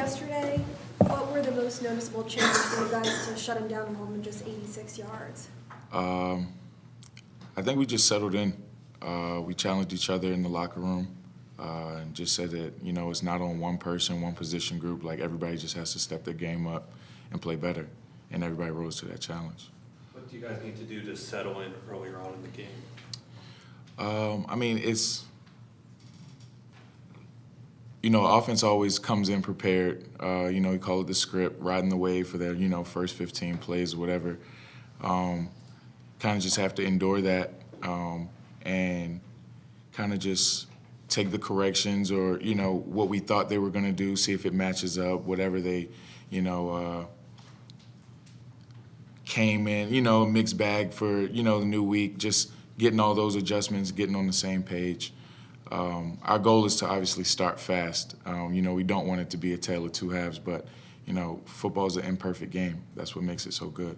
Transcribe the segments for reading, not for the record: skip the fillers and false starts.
yesterday. What were the most noticeable changes for you guys to shut him down and hold him just 86 yards? I think we just settled in. We challenged each other in the locker room and just said that, it's not on one person, one position group. Like, everybody just has to step their game up and play better. And everybody rose to that challenge. What do you guys need to do to settle in earlier on in the game? It's, offense always comes in prepared. We call it the script, riding the wave for their, first 15 plays or whatever. Kind of just have to endure that and kind of just take the corrections or, what we thought they were going to do, see if it matches up, whatever they, came in, a mixed bag for, the new week, just getting all those adjustments, getting on the same page. Our goal is to obviously start fast. We don't want it to be a tale of two halves, but, football is an imperfect game. That's what makes it so good.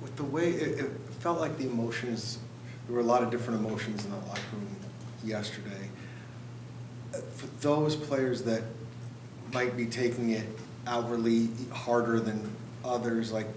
With the way it felt like the emotions, there were a lot of different emotions in the locker room yesterday. For those players that might be taking it outwardly harder than others, like,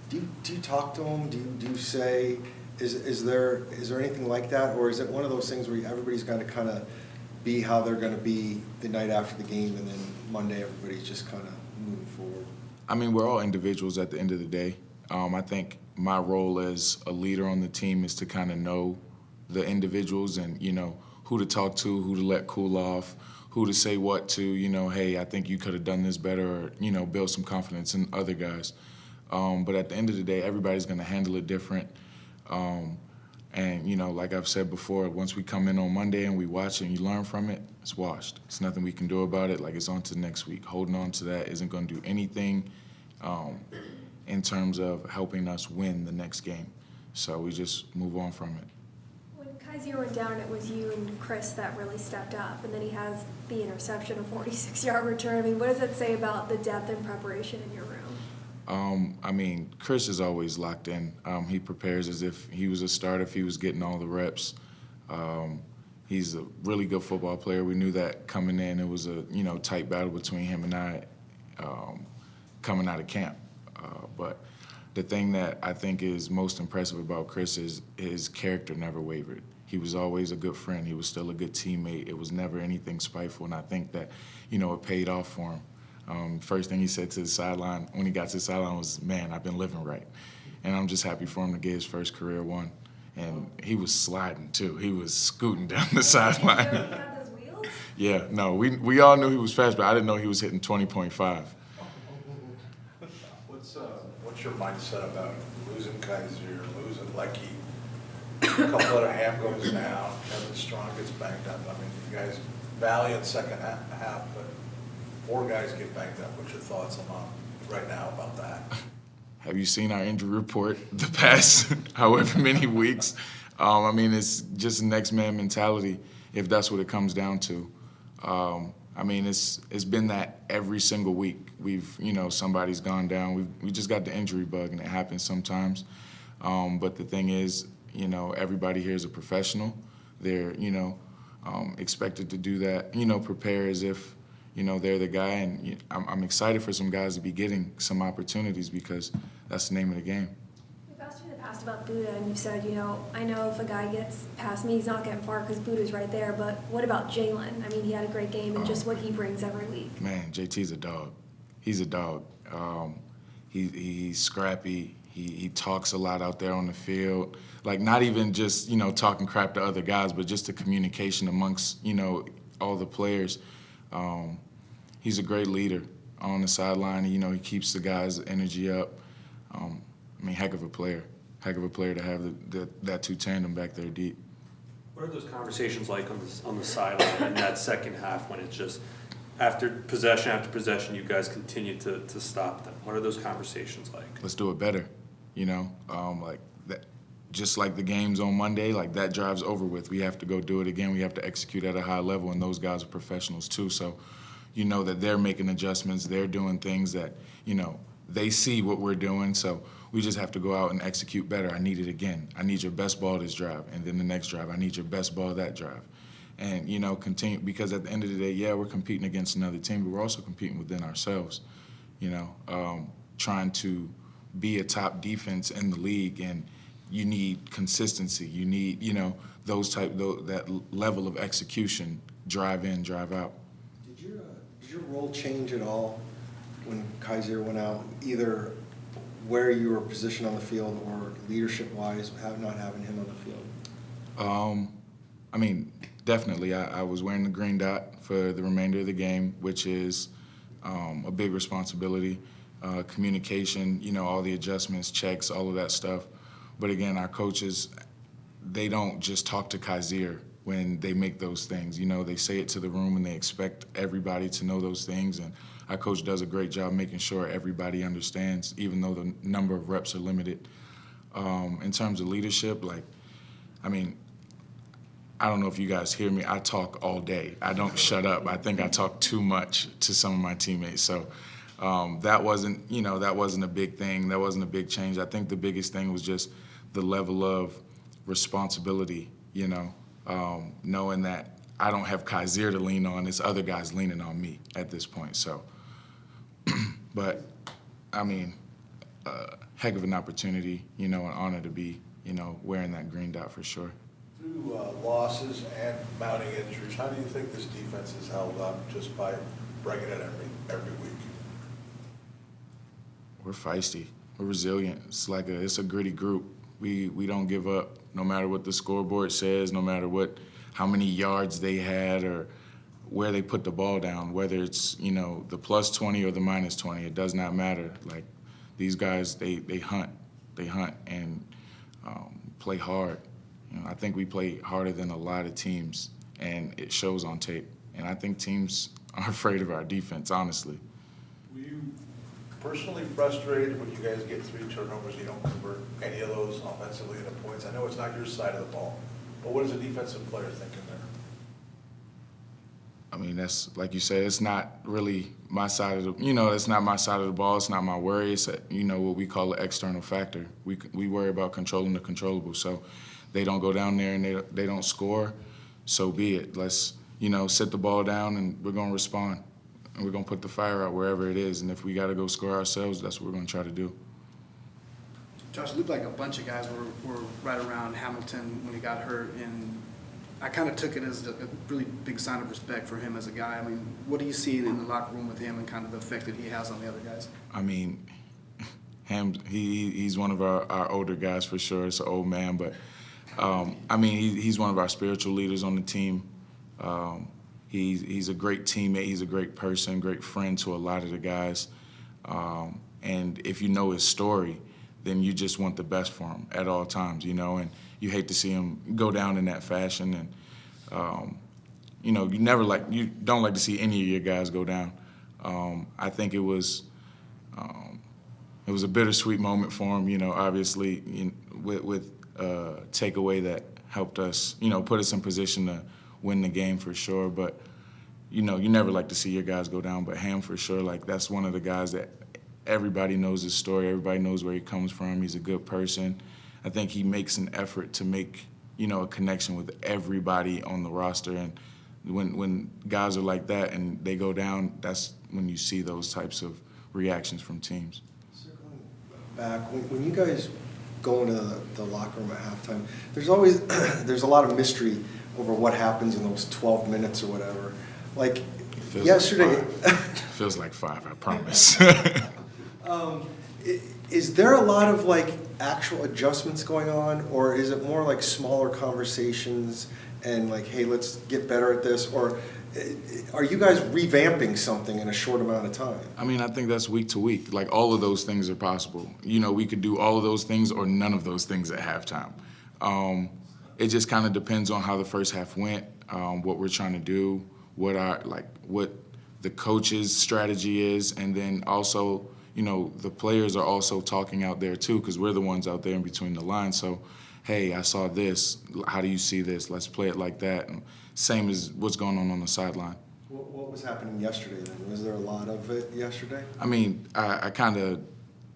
do you talk to them? Do you say, is there anything like that, or is it one of those things where everybody's got to kind of be how they're going to be the night after the game, and then Monday everybody's just kind of moving forward? We're all individuals at the end of the day. I think my role as a leader on the team is to kind of know the individuals and, who to talk to, who to let cool off, who to say what to, hey, I think you could have done this better, or, build some confidence in other guys. But at the end of the day, everybody's going to handle it different. And, like I've said before, once we come in on Monday and we watch it and you learn from it, it's washed. It's nothing we can do about it. Like, it's on to next week. Holding on to that isn't going to do anything in terms of helping us win the next game. So we just move on from it. When Kaiser went down, it was you and Chris that really stepped up, and then he has the interception, a 46-yard return. What does that say about the depth and preparation in your room? Chris is always locked in. He prepares as if he was a starter, if he was getting all the reps. He's a really good football player. We knew that coming in. It was a, tight battle between him and I coming out of camp. But the thing that I think is most impressive about Chris is his character never wavered. He was always a good friend. He was still a good teammate. It was never anything spiteful, and I think that, it paid off for him. First thing he said to the sideline, when he got to the sideline, was, "Man, I've been living right." And I'm just happy for him to get his first career one. And he was sliding, too. He was scooting down the sideline. Did you know he had those wheels? Yeah, no, we all knew he was fast, but I didn't know he was hitting 20.5. What's your mindset about losing Kaiser, losing Lecky? A couple of Ham goes down, Kevin Strong gets banged up. You guys valiant second half, but 4 guys get banged up. What's your thoughts on right now about that? Have you seen our injury report the past however many weeks? It's just next man mentality, if that's what it comes down to. It's been that every single week. We've, somebody's gone down. We just got the injury bug, and it happens sometimes. But the thing is, everybody here is a professional. They're, expected to do that, prepare as if, they're the guy. And I'm excited for some guys to be getting some opportunities because that's the name of the game. We've asked you in the past about Buddha, and you've said, I know if a guy gets past me, he's not getting far because Buddha's right there. But what about Jalen? He had a great game, and just what he brings every week. Man, JT's a dog. He's a dog. He's scrappy. He talks a lot out there on the field. Like, not even just, talking crap to other guys, but just the communication amongst, all the players. He's a great leader on the sideline. He keeps the guys' energy up. Heck of a player. Heck of a player to have that two tandem back there deep. What are those conversations like on the sideline in that second half when it's just after possession, you guys continue to stop them? What are those conversations like? Let's do it better, like that. Just like the games on Monday, like that drive's over with. We have to go do it again. We have to execute at a high level, and those guys are professionals too. So, that they're making adjustments. They're doing things that, they see what we're doing. So we just have to go out and execute better. I need it again. I need your best ball this drive, and then the next drive, I need your best ball that drive. and, continue, because at the end of the day, yeah, we're competing against another team, but we're also competing within ourselves, trying to be a top defense in the league, and you need consistency. You need, that level of execution, drive in, drive out. Did your role change at all when Kaiser went out, either where you were positioned on the field or leadership-wise, not having him on the field? Definitely. I was wearing the green dot for the remainder of the game, which is a big responsibility. Communication, all the adjustments, checks, all of that stuff. But again, our coaches, they don't just talk to Kaiser when they make those things. They say it to the room, and they expect everybody to know those things. And our coach does a great job making sure everybody understands, even though the number of reps are limited. In terms of leadership, I don't know if you guys hear me. I talk all day. I don't shut up. I think I talk too much to some of my teammates. So that wasn't a big thing. That wasn't a big change. I think the biggest thing was just the level of responsibility, knowing that I don't have Kaiser to lean on. It's other guys leaning on me at this point. So, but, heck of an opportunity, an honor to be, wearing that green dot for sure. Through losses and mounting injuries, how do you think this defense has held up just by bringing it every week? We're feisty. We're resilient. It's a gritty group. We don't give up, no matter what the scoreboard says, no matter how many yards they had or where they put the ball down, whether it's, the plus 20 or the minus 20, it does not matter. Like, these guys, they hunt and play hard. I think we play harder than a lot of teams, and it shows on tape. And I think teams are afraid of our defense, honestly. Were you personally frustrated when you guys get 3 turnovers, you don't convert any of those offensively into points? I know it's not your side of the ball, but what is a defensive player thinking there? That's, like you said, it's not really my side of the, it's not my side of the ball. It's not my worry. It's, what we call an external factor. We worry about controlling the controllable. So they don't go down there and they don't score, so be it. Let's, sit the ball down, and we're going to respond. And we're going to put the fire out wherever it is. And if we got to go score ourselves, that's what we're going to try to do. Josh, it looked like a bunch of guys were right around Hamilton when he got hurt, and I kind of took it as a really big sign of respect for him as a guy. What do you see in the locker room with him and kind of the effect that he has on the other guys? He's one of our older guys for sure. It's an old man, but he's one of our spiritual leaders on the team. He's a great teammate. He's a great person, great friend to a lot of the guys. And if you know his story, then you just want the best for him at all times, and you hate to see him go down in that fashion. And, you don't like to see any of your guys go down. I think it was a bittersweet moment for him, obviously, with takeaway that helped us, put us in position to win the game for sure. But, you never like to see your guys go down. But Ham, for sure, that's one of the guys that everybody knows his story. Everybody knows where he comes from. He's a good person. I think he makes an effort to make, a connection with everybody on the roster. And when guys are like that and they go down, that's when you see those types of reactions from teams. Circling back, when you guys go into the locker room at halftime, there's a lot of mystery over what happens in those 12 minutes or whatever. Yesterday. Feels like 5, I promise. Is there a lot of actual adjustments going on, or is it more smaller conversations and hey, let's get better at this? Or are you guys revamping something in a short amount of time? I think that's week to week. All of those things are possible. We could do all of those things or none of those things at halftime. It just kind of depends on how the first half went, what we're trying to do, what the coach's strategy is, and then also, the players are also talking out there too, because we're the ones out there in between the lines. So, hey, I saw this. How do you see this? Let's play it like that. And same as what's going on the sideline. What was happening yesterday then? Was there a lot of it yesterday? I kind of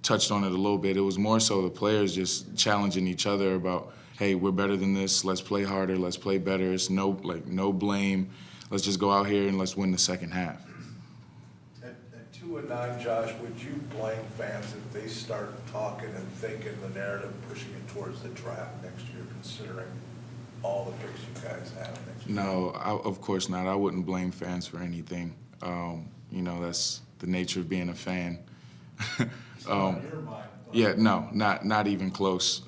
touched on it a little bit. It was more so the players just challenging each other about, hey, we're better than this. Let's play harder. Let's play better. It's no blame. Let's just go out here and let's win the second half. At 2-9, Josh, would you blame fans if they start talking and thinking the narrative, pushing it towards the draft next year, considering all the picks you guys have next year? No, of course not. I wouldn't blame fans for anything. That's the nature of being a fan. On your mind, Yeah, no, not even close.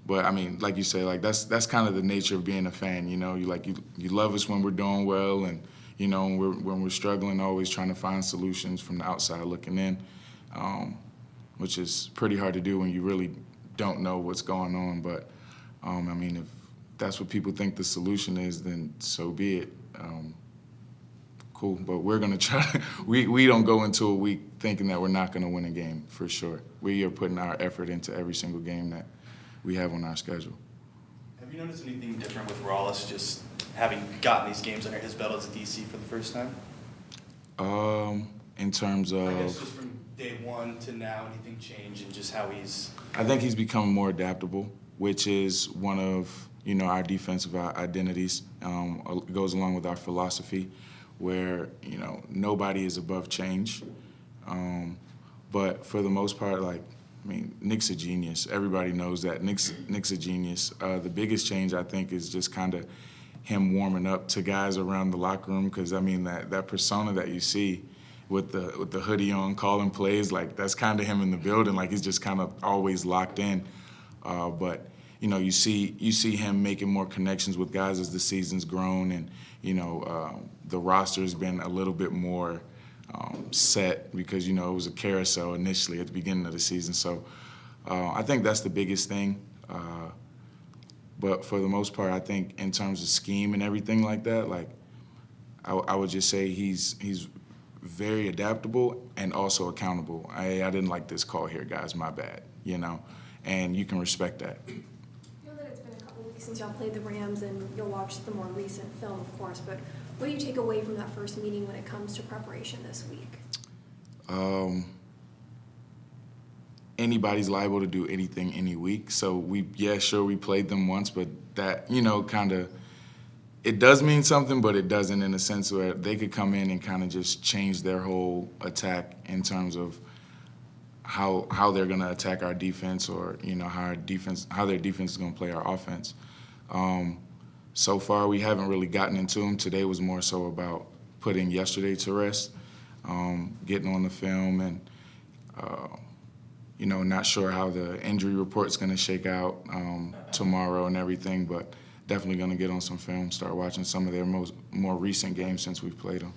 But I mean, like you say, like that's kind of the nature of being a fan. You love us when we're doing well, and when we're struggling, always trying to find solutions from the outside looking in, which is pretty hard to do when you really don't know what's going on. But I mean, if that's what people think the solution is, then so be it. Cool, but we're gonna try. We don't go into a week thinking that we're not gonna win a game for sure. We are putting our effort into every single game that we have on our schedule. Have you noticed anything different with Rawls just having gotten these games under his belt as a DC for the first time? In terms I guess of, just from day one to now, anything change in just how he's... I think he's become more adaptable, which is one of our defensive identities. It goes along with our philosophy, where nobody is above change. But for the most part, Nick's a genius. Everybody knows that. Nick's a genius. The biggest change, I think, is just kind of him warming up to guys around the locker room, because, that persona that you see with the hoodie on, calling plays, that's kind of him in the building. He's just kind of always locked in. But you see him making more connections with guys as the season's grown, and the roster's been a little bit more set, because it was a carousel initially at the beginning of the season. So I think that's the biggest thing. But for the most part, I think in terms of scheme and everything like that, I would just say he's very adaptable and also accountable. I didn't like this call here, guys. My bad. And you can respect that. I know that it's been a couple weeks since y'all played the Rams, and you'll watch the more recent film, of course, but what do you take away from that first meeting when it comes to preparation this week? Anybody's liable to do anything any week. So we played them once, but that, it does mean something, but it doesn't, in a sense where they could come in and kind of just change their whole attack in terms of how they're going to attack our defense, or how their defense is going to play our offense. So far, we haven't really gotten into them. Today was more so about putting yesterday to rest, getting on the film, and not sure how the injury report's going to shake out tomorrow and everything, but definitely going to get on some film, start watching some of their more recent games since we've played them.